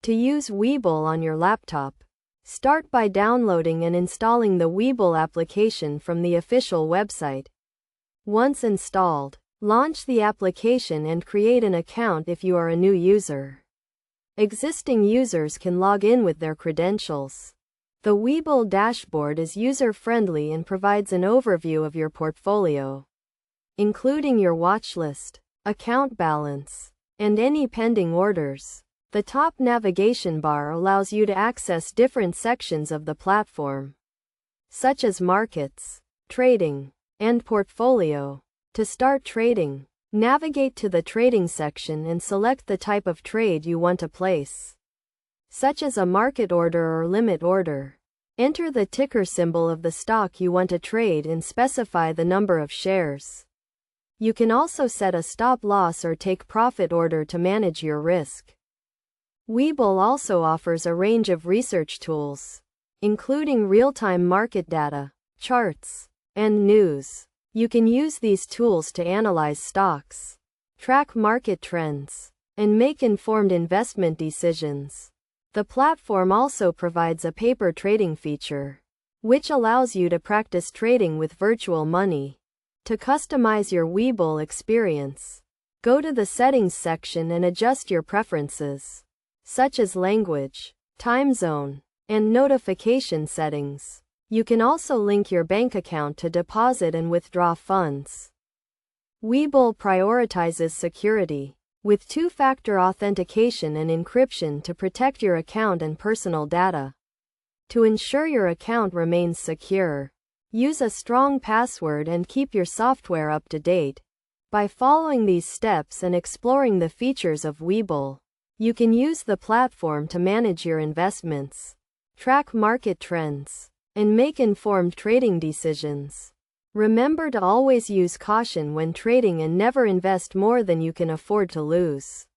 To use Webull on your laptop, start by downloading and installing the Webull application from the official website. Once installed, launch the application and create an account if you are a new user. Existing users can log in with their credentials. The Webull dashboard is user-friendly and provides an overview of your portfolio, including your watchlist, account balance, and any pending orders. The top navigation bar allows you to access different sections of the platform, such as markets, trading, and portfolio. To start trading, navigate to the trading section and select the type of trade you want to place, such as a market order or limit order. Enter the ticker symbol of the stock you want to trade and specify the number of shares. You can also set a stop loss or take profit order to manage your risk. Webull also offers a range of research tools, including real-time market data, charts, and news. You can use these tools to analyze stocks, track market trends, and make informed investment decisions. The platform also provides a paper trading feature, which allows you to practice trading with virtual money. To customize your Webull experience, go to the Settings section and adjust your preferences, such as language, time zone, and notification settings. You can also link your bank account to deposit and withdraw funds. Webull prioritizes security, with two-factor authentication and encryption to protect your account and personal data. To ensure your account remains secure, use a strong password and keep your software up to date. By following these steps and exploring the features of Webull, you can use the platform to manage your investments, track market trends, and make informed trading decisions. Remember to always use caution when trading and never invest more than you can afford to lose.